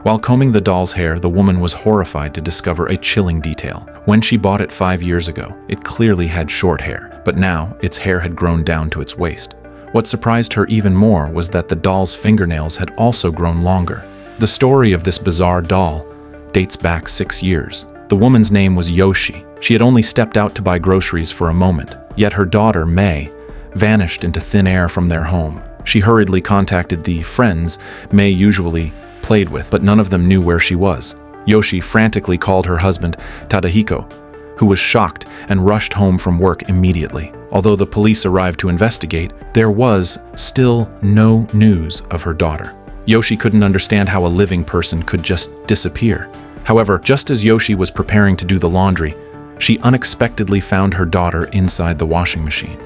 While combing the doll's hair, the woman was horrified to discover a chilling detail. When she bought it 5 years ago, it clearly had short hair, but now its hair had grown down to its waist. What surprised her even more was that the doll's fingernails had also grown longer. The story of this bizarre doll dates back 6 years. The woman's name was Yoshie. She had only stepped out to buy groceries for a moment, yet her daughter, May, vanished into thin air from their home. She hurriedly contacted the friends May usually played with, but none of them knew where she was. Yoshie frantically called her husband, Tadahiko, who was shocked and rushed home from work immediately. Although the police arrived to investigate, there was still no news of her daughter. Yoshie couldn't understand how a living person could just disappear. However, just as Yoshie was preparing to do the laundry, she unexpectedly found her daughter inside the washing machine.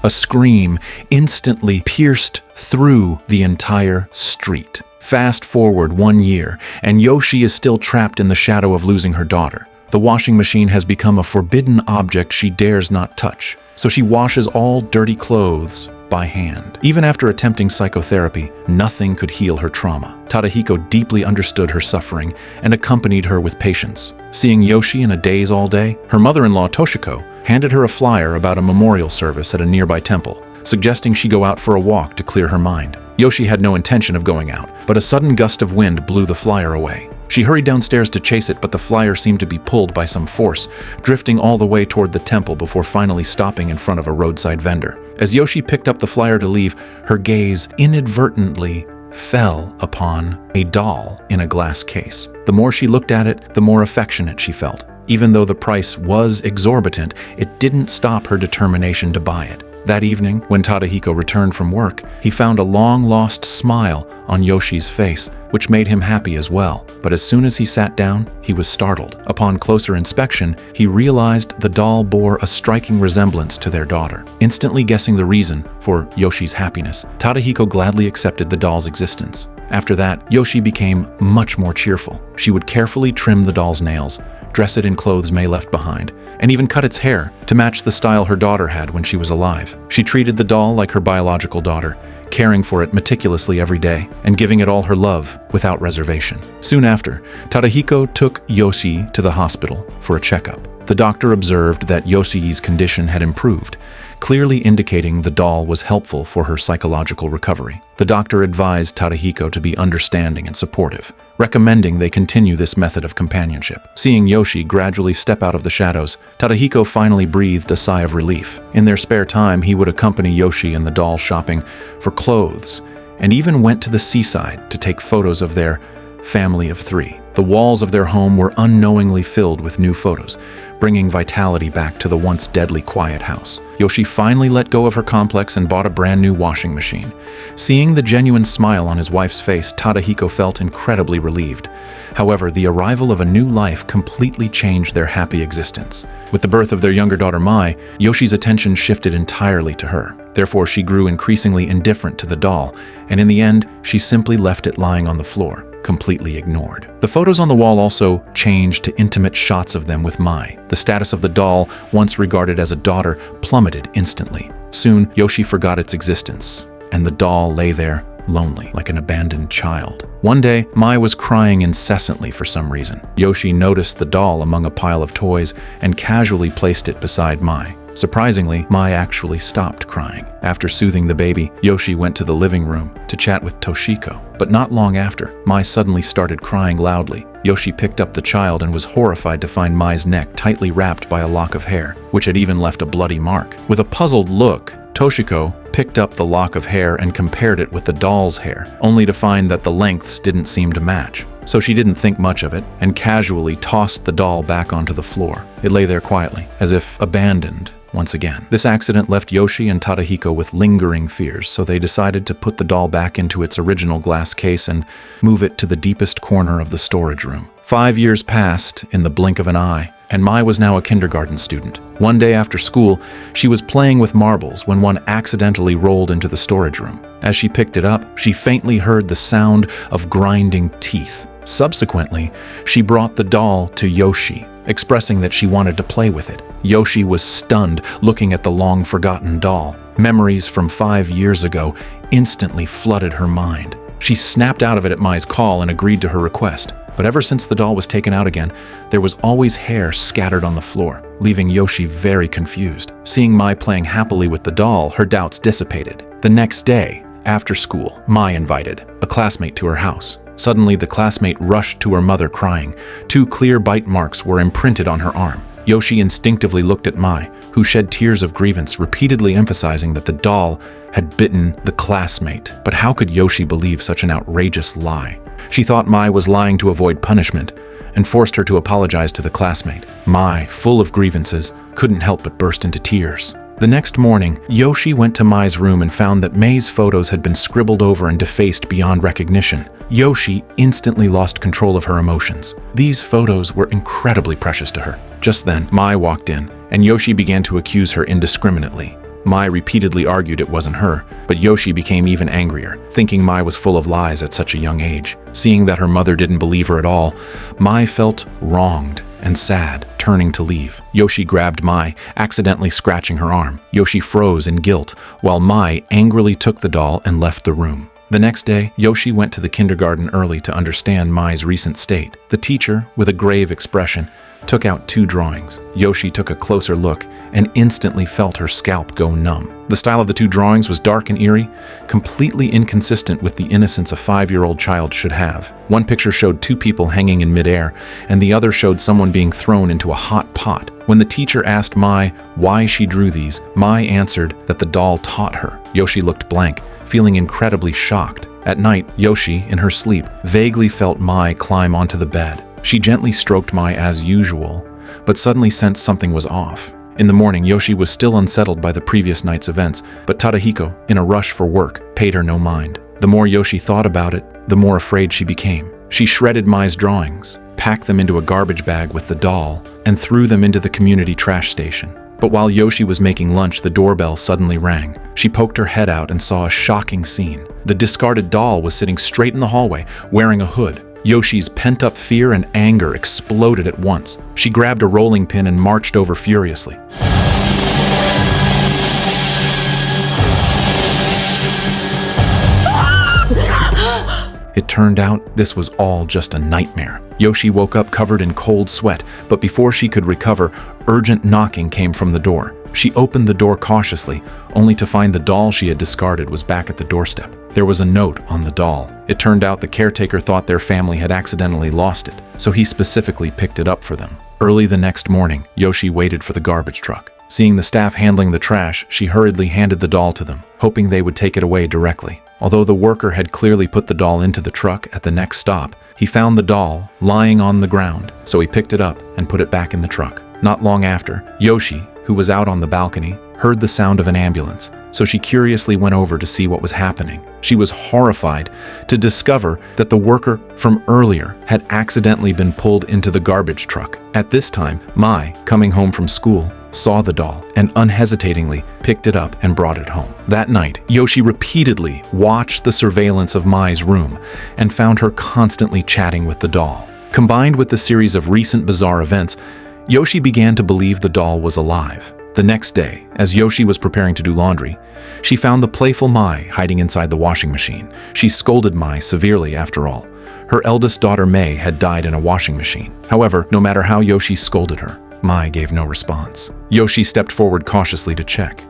A scream instantly pierced through the entire street. Fast forward 1 year, and Yoshie is still trapped in the shadow of losing her daughter. The washing machine has become a forbidden object she dares not touch, so she washes all dirty clothes by hand. Even after attempting psychotherapy, nothing could heal her trauma. Tadahiko deeply understood her suffering and accompanied her with patience. Seeing Yoshie in a daze all day, her mother-in-law Toshiko handed her a flyer about a memorial service at a nearby temple, suggesting she go out for a walk to clear her mind. Yoshie had no intention of going out, but a sudden gust of wind blew the flyer away. She hurried downstairs to chase it, but the flyer seemed to be pulled by some force, drifting all the way toward the temple before finally stopping in front of a roadside vendor. As Yoshie picked up the flyer to leave, her gaze inadvertently fell upon a doll in a glass case. The more she looked at it, the more affectionate she felt. Even though the price was exorbitant, it didn't stop her determination to buy it. That evening, when Tadahiko returned from work, he found a long-lost smile on Yoshie's face, which made him happy as well. But as soon as he sat down, he was startled. Upon closer inspection, he realized the doll bore a striking resemblance to their daughter. Instantly guessing the reason for Yoshie's happiness, Tadahiko gladly accepted the doll's existence. After that, Yoshie became much more cheerful. She would carefully trim the doll's nails, dress it in clothes May left behind, and even cut its hair to match the style her daughter had when she was alive. She treated the doll like her biological daughter, caring for it meticulously every day and giving it all her love without reservation. Soon after, Tadahiko took Yoshie to the hospital for a checkup. The doctor observed that Yoshie's condition had improved, clearly indicating the doll was helpful for her psychological recovery. The doctor advised Tadahiko to be understanding and supportive, recommending they continue this method of companionship. Seeing Yoshie gradually step out of the shadows, Tadahiko finally breathed a sigh of relief. In their spare time, he would accompany Yoshie and the doll shopping for clothes, and even went to the seaside to take photos of their family of 3. The walls of their home were unknowingly filled with new photos, bringing vitality back to the once deadly quiet house. Yoshie finally let go of her complex and bought a brand new washing machine. Seeing the genuine smile on his wife's face, Tadahiko felt incredibly relieved. However, the arrival of a new life completely changed their happy existence. With the birth of their younger daughter Mai, Yoshie's attention shifted entirely to her. Therefore, she grew increasingly indifferent to the doll, and in the end, she simply left it lying on the floor, completely ignored. The photos on the wall also changed to intimate shots of them with Mai. The status of the doll, once regarded as a daughter, plummeted instantly. Soon, Yoshie forgot its existence, and the doll lay there, lonely, like an abandoned child. One day, Mai was crying incessantly for some reason. Yoshie noticed the doll among a pile of toys and casually placed it beside Mai. Surprisingly, Mai actually stopped crying. After soothing the baby, Yoshie went to the living room to chat with Toshiko. But not long after, Mai suddenly started crying loudly. Yoshie picked up the child and was horrified to find Mai's neck tightly wrapped by a lock of hair, which had even left a bloody mark. With a puzzled look, Toshiko picked up the lock of hair and compared it with the doll's hair, only to find that the lengths didn't seem to match. So she didn't think much of it and casually tossed the doll back onto the floor. It lay there quietly, as if abandoned once again. This accident left Yoshie and Tadahiko with lingering fears, so they decided to put the doll back into its original glass case and move it to the deepest corner of the storage room. 5 years passed in the blink of an eye, and Mai was now a kindergarten student. One day after school, she was playing with marbles when one accidentally rolled into the storage room. As she picked it up, she faintly heard the sound of grinding teeth. Subsequently, she brought the doll to Yoshie, expressing that she wanted to play with it. Yoshie was stunned, looking at the long-forgotten doll. Memories from 5 years ago instantly flooded her mind. She snapped out of it at Mai's call and agreed to her request. But ever since the doll was taken out again, there was always hair scattered on the floor, leaving Yoshie very confused. Seeing Mai playing happily with the doll, her doubts dissipated. The next day, after school, Mai invited a classmate to her house. Suddenly, the classmate rushed to her mother crying. 2 clear bite marks were imprinted on her arm. Yoshie instinctively looked at Mai, who shed tears of grievance, repeatedly emphasizing that the doll had bitten the classmate. But how could Yoshie believe such an outrageous lie? She thought Mai was lying to avoid punishment and forced her to apologize to the classmate. Mai, full of grievances, couldn't help but burst into tears. The next morning, Yoshie went to Mai's room and found that Mei's photos had been scribbled over and defaced beyond recognition. Yoshie instantly lost control of her emotions. These photos were incredibly precious to her. Just then, Mai walked in, and Yoshie began to accuse her indiscriminately. Mai repeatedly argued it wasn't her, but Yoshie became even angrier, thinking Mai was full of lies at such a young age. Seeing that her mother didn't believe her at all, Mai felt wronged and sad, turning to leave. Yoshie grabbed Mai, accidentally scratching her arm. Yoshie froze in guilt, while Mai angrily took the doll and left the room. The next day, Yoshie went to the kindergarten early to understand Mai's recent state. The teacher, with a grave expression, took out 2 drawings. Yoshie took a closer look and instantly felt her scalp go numb. The style of the 2 drawings was dark and eerie, completely inconsistent with the innocence a 5-year-old child should have. One picture showed 2 people hanging in midair, and the other showed someone being thrown into a hot pot. When the teacher asked Mai why she drew these, Mai answered that the doll taught her. Yoshie looked blank, feeling incredibly shocked. At night, Yoshie, in her sleep, vaguely felt Mai climb onto the bed. She gently stroked Mai as usual, but suddenly sensed something was off. In the morning, Yoshie was still unsettled by the previous night's events, but Tadahiko, in a rush for work, paid her no mind. The more Yoshie thought about it, the more afraid she became. She shredded Mai's drawings, packed them into a garbage bag with the doll, and threw them into the community trash station. But while Yoshie was making lunch, the doorbell suddenly rang. She poked her head out and saw a shocking scene. The discarded doll was sitting straight in the hallway, wearing a hood. Yoshie's pent-up fear and anger exploded at once. She grabbed a rolling pin and marched over furiously. It turned out this was all just a nightmare. Yoshie woke up covered in cold sweat, but before she could recover, urgent knocking came from the door. She opened the door cautiously, only to find the doll she had discarded was back at the doorstep. There was a note on the doll. It turned out the caretaker thought their family had accidentally lost it, so he specifically picked it up for them. Early the next morning, Yoshie waited for the garbage truck. Seeing the staff handling the trash, she hurriedly handed the doll to them, hoping they would take it away directly. Although the worker had clearly put the doll into the truck at the next stop, he found the doll lying on the ground, so he picked it up and put it back in the truck. Not long after, Yoshie, who was out on the balcony, heard the sound of an ambulance, so she curiously went over to see what was happening. She was horrified to discover that the worker from earlier had accidentally been pulled into the garbage truck. At this time, Mai, coming home from school, saw the doll and unhesitatingly picked it up and brought it home. That night, Yoshie repeatedly watched the surveillance of Mai's room and found her constantly chatting with the doll. Combined with the series of recent bizarre events, Yoshie began to believe the doll was alive. The next day, as Yoshie was preparing to do laundry, she found the playful Mai hiding inside the washing machine. She scolded Mai severely after all. Her eldest daughter Mei had died in a washing machine. However, no matter how Yoshie scolded her, Mai gave no response. Yoshie stepped forward cautiously to check.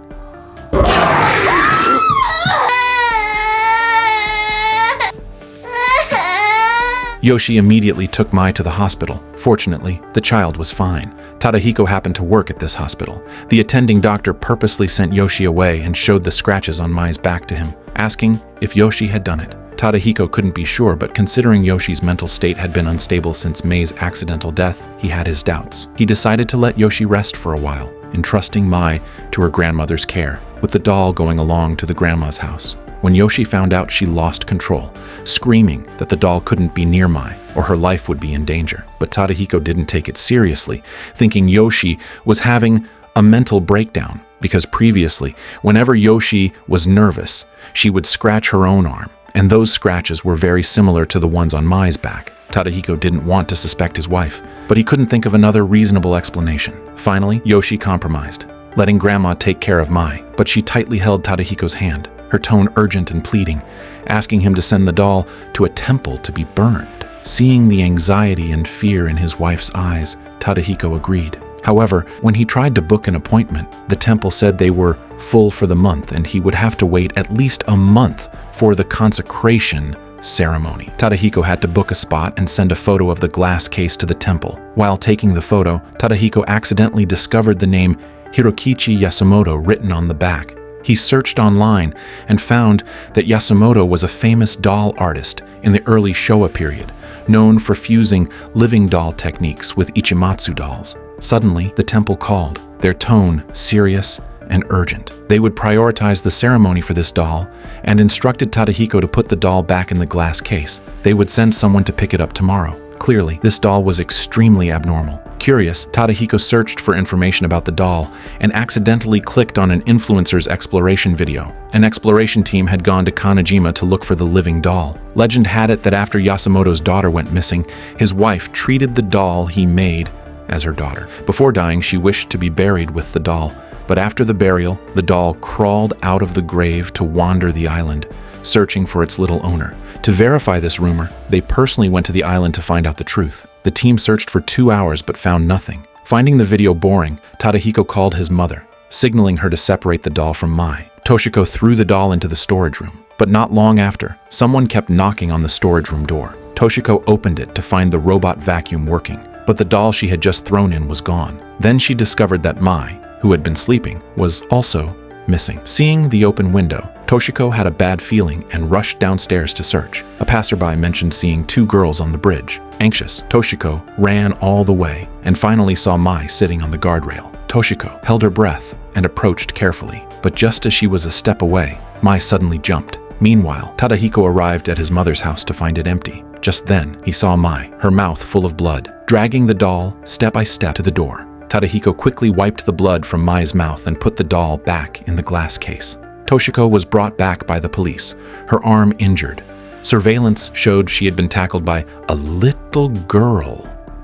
Yoshie immediately took Mai to the hospital. Fortunately, the child was fine. Tadahiko happened to work at this hospital. The attending doctor purposely sent Yoshie away and showed the scratches on Mai's back to him, asking if Yoshie had done it. Tadahiko couldn't be sure, but considering Yoshie's mental state had been unstable since Mei's accidental death, he had his doubts. He decided to let Yoshie rest for a while, entrusting Mai to her grandmother's care, with the doll going along to the grandma's house. When Yoshie found out, she lost control, screaming that the doll couldn't be near Mai or her life would be in danger. But Tadahiko didn't take it seriously, thinking Yoshie was having a mental breakdown because previously, whenever Yoshie was nervous, she would scratch her own arm, and those scratches were very similar to the ones on Mai's back. Tadahiko didn't want to suspect his wife, but he couldn't think of another reasonable explanation. Finally, Yoshie compromised. letting Grandma take care of Mai. But she tightly held Tadahiko's hand, her tone urgent and pleading, asking him to send the doll to a temple to be burned. Seeing the anxiety and fear in his wife's eyes, Tadahiko agreed. However, when he tried to book an appointment, the temple said they were full for the month and he would have to wait at least a month for the consecration ceremony. Tadahiko had to book a spot and send a photo of the glass case to the temple. While taking the photo, Tadahiko accidentally discovered the name Hirokichi Yasumoto written on the back. He searched online and found that Yasumoto was a famous doll artist in the early Showa period, known for fusing living doll techniques with Ichimatsu dolls. Suddenly, the temple called, their tone serious and urgent. They would prioritize the ceremony for this doll and instructed Tadahiko to put the doll back in the glass case. They would send someone to pick it up tomorrow. Clearly, this doll was extremely abnormal. Curious, Tadahiko searched for information about the doll and accidentally clicked on an influencer's exploration video. An exploration team had gone to Kanejima to look for the living doll. Legend had it that after Yasumoto's daughter went missing, his wife treated the doll he made as her daughter. Before dying, she wished to be buried with the doll, but after the burial, the doll crawled out of the grave to wander the island, searching for its little owner. To verify this rumor, they personally went to the island to find out the truth. The team searched for 2 hours but found nothing. Finding the video boring, Tadahiko called his mother, signaling her to separate the doll from Mai. Toshiko threw the doll into the storage room, but not long after, someone kept knocking on the storage room door. Toshiko opened it to find the robot vacuum working, but the doll she had just thrown in was gone. Then she discovered that Mai, who had been sleeping, was also missing. Seeing the open window, Toshiko had a bad feeling and rushed downstairs to search. A passerby mentioned seeing 2 girls on the bridge. Anxious, Toshiko ran all the way and finally saw Mai sitting on the guardrail. Toshiko held her breath and approached carefully, but just as she was a step away, Mai suddenly jumped. Meanwhile, Tadahiko arrived at his mother's house to find it empty. Just then, he saw Mai, her mouth full of blood, dragging the doll step by step to the door. Tadahiko quickly wiped the blood from Mai's mouth and put the doll back in the glass case. Toshiko was brought back by the police, her arm injured. Surveillance showed she had been tackled by a little girl.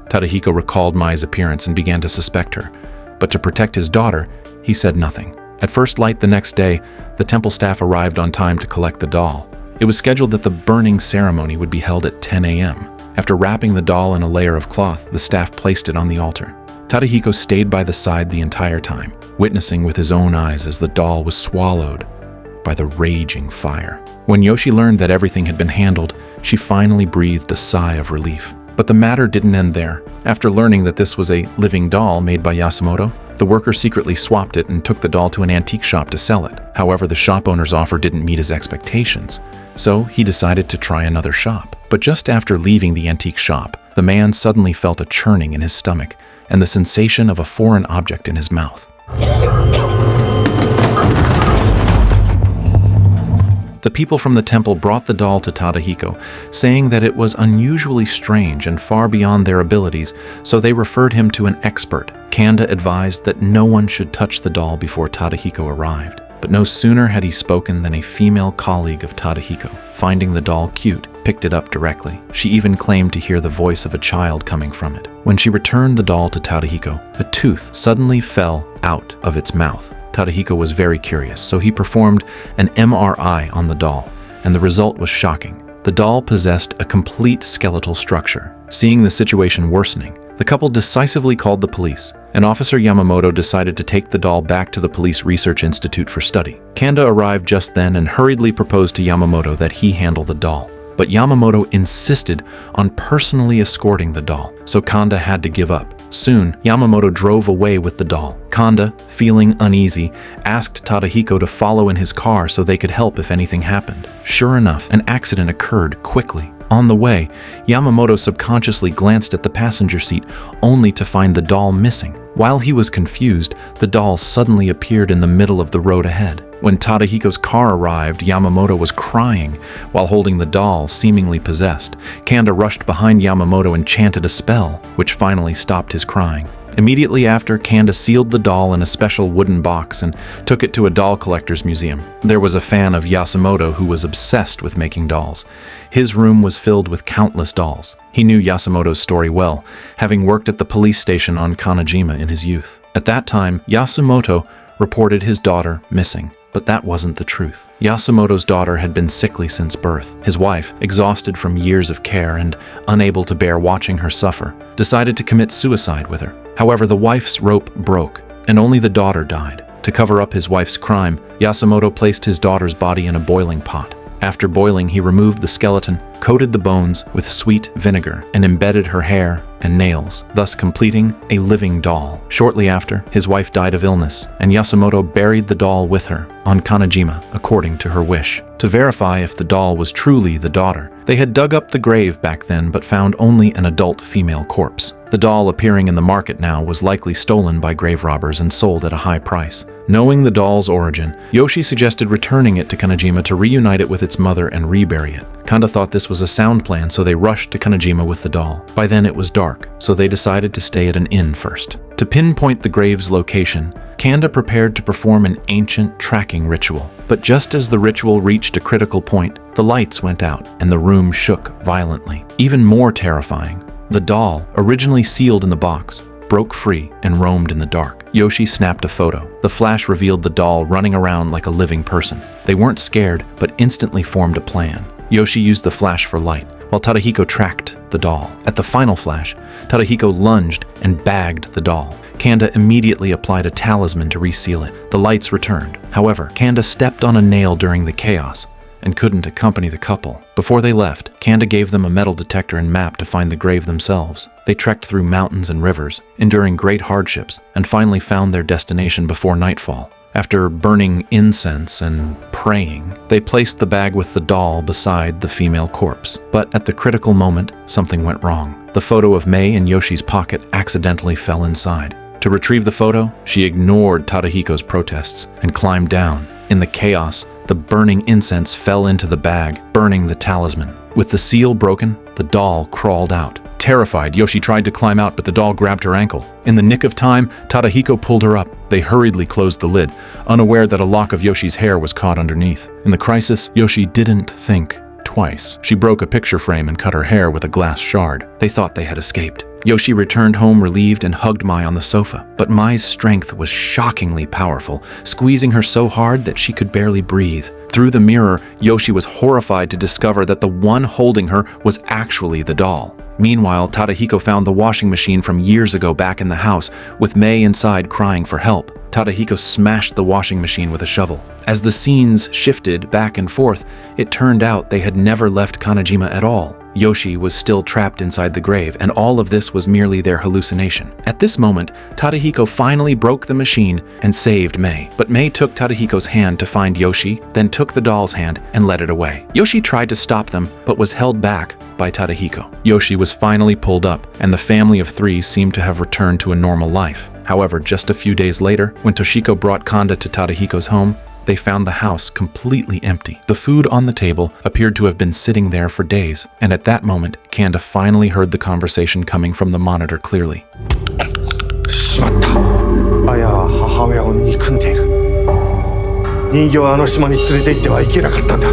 Tadahiko recalled Mai's appearance and began to suspect her, but to protect his daughter, he said nothing. At first light the next day, the temple staff arrived on time to collect the doll. It was scheduled that the burning ceremony would be held at 10 a.m. After wrapping the doll in a layer of cloth, the staff placed it on the altar. Tadahiko stayed by the side the entire time, witnessing with his own eyes as the doll was swallowed by the raging fire. When Yoshie learned that everything had been handled, she finally breathed a sigh of relief. But the matter didn't end there. After learning that this was a living doll made by Yasumoto, the worker secretly swapped it and took the doll to an antique shop to sell it. However, the shop owner's offer didn't meet his expectations, so he decided to try another shop. But just after leaving the antique shop, the man suddenly felt a churning in his stomach and the sensation of a foreign object in his mouth. The people from the temple brought the doll to Tadahiko, saying that it was unusually strange and far beyond their abilities, so they referred him to an expert. Kanda advised that no one should touch the doll before Tadahiko arrived. But no sooner had he spoken than a female colleague of Tadahiko, finding the doll cute, picked it up directly. She even claimed to hear the voice of a child coming from it. When she returned the doll to Tadahiko, a tooth suddenly fell out of its mouth. Tadahiko was very curious, so he performed an MRI on the doll, and the result was shocking. The doll possessed a complete skeletal structure. Seeing the situation worsening, the couple decisively called the police, and Officer Yamamoto decided to take the doll back to the Police Research Institute for study. Kanda arrived just then and hurriedly proposed to Yamamoto that he handle the doll. But Yamamoto insisted on personally escorting the doll, so Kanda had to give up. Soon, Yamamoto drove away with the doll. Kanda, feeling uneasy, asked Tadahiko to follow in his car so they could help if anything happened. Sure enough, an accident occurred quickly. On the way, Yamamoto subconsciously glanced at the passenger seat, only to find the doll missing. While he was confused, the doll suddenly appeared in the middle of the road ahead. When Tadahiko's car arrived, Yamamoto was crying while holding the doll, seemingly possessed. Kanda rushed behind Yamamoto and chanted a spell, which finally stopped his crying. Immediately after, Kanda sealed the doll in a special wooden box and took it to a doll collector's museum. There was a fan of Yasumoto who was obsessed with making dolls. His room was filled with countless dolls. He knew Yasumoto's story well, having worked at the police station on Kanejima in his youth. At that time, Yasumoto reported his daughter missing. But that wasn't the truth. Yasumoto's daughter had been sickly since birth. His wife, exhausted from years of care and unable to bear watching her suffer, decided to commit suicide with her. However, the wife's rope broke, and only the daughter died. To cover up his wife's crime, Yasumoto placed his daughter's body in a boiling pot. After boiling, he removed the skeleton, coated the bones with sweet vinegar, and embedded her hair and nails, thus completing a living doll. Shortly after, his wife died of illness, and Yasumoto buried the doll with her on Kanejima, according to her wish. To verify if the doll was truly the daughter, they had dug up the grave back then but found only an adult female corpse. The doll appearing in the market now was likely stolen by grave robbers and sold at a high price. Knowing the doll's origin, Yoshie suggested returning it to Kanejima to reunite it with its mother and rebury it. Kanda thought this was a sound plan, so they rushed to Kanejima with the doll. By then it was dark, so they decided to stay at an inn first. To pinpoint the grave's location, Kanda prepared to perform an ancient tracking ritual. But just as the ritual reached a critical point, the lights went out and the room shook violently. Even more terrifying, the doll, originally sealed in the box, broke free and roamed in the dark. Yoshie snapped a photo. The flash revealed the doll running around like a living person. They weren't scared, but instantly formed a plan. Yoshie used the flash for light, while Tadahiko tracked the doll. At the final flash, Tadahiko lunged and bagged the doll. Kanda immediately applied a talisman to reseal it. The lights returned. However, Kanda stepped on a nail during the chaos and couldn't accompany the couple. Before they left, Kanda gave them a metal detector and map to find the grave themselves. They trekked through mountains and rivers, enduring great hardships, and finally found their destination before nightfall. After burning incense and praying, they placed the bag with the doll beside the female corpse. But at the critical moment, something went wrong. The photo of Mei in Yoshie's pocket accidentally fell inside. To retrieve the photo, she ignored Tadahiko's protests and climbed down. In the chaos, the burning incense fell into the bag, burning the talisman. With the seal broken, the doll crawled out. Terrified, Yoshie tried to climb out, but the doll grabbed her ankle. In the nick of time, Tadahiko pulled her up. They hurriedly closed the lid, unaware that a lock of Yoshie's hair was caught underneath. In the crisis, Yoshie didn't think twice. She broke a picture frame and cut her hair with a glass shard. They thought they had escaped. Yoshie returned home relieved and hugged Mai on the sofa. But Mai's strength was shockingly powerful, squeezing her so hard that she could barely breathe. Through the mirror, Yoshie was horrified to discover that the one holding her was actually the doll. Meanwhile, Tadahiko found the washing machine from years ago back in the house, with Mei inside crying for help. Tadahiko smashed the washing machine with a shovel. As the scenes shifted back and forth, it turned out they had never left Kanejima at all. Yoshie was still trapped inside the grave, and all of this was merely their hallucination. At this moment, Tadahiko finally broke the machine and saved Mei. But Mei took Tadahiko's hand to find Yoshie, then took the doll's hand and led it away. Yoshie tried to stop them, but was held back by Tadahiko. Yoshie was finally pulled up, and the family of three seemed to have returned to a normal life. However, just a few days later, when Toshiko brought Kanda to Tadahiko's home, they found the house completely empty. The food on the table appeared to have been sitting there for days, and at that moment, Kanda finally heard the conversation coming from the monitor clearly. しまった。綾は母親を憎んでいる。人形はあの島に連れて行ってはいけなかったんだ。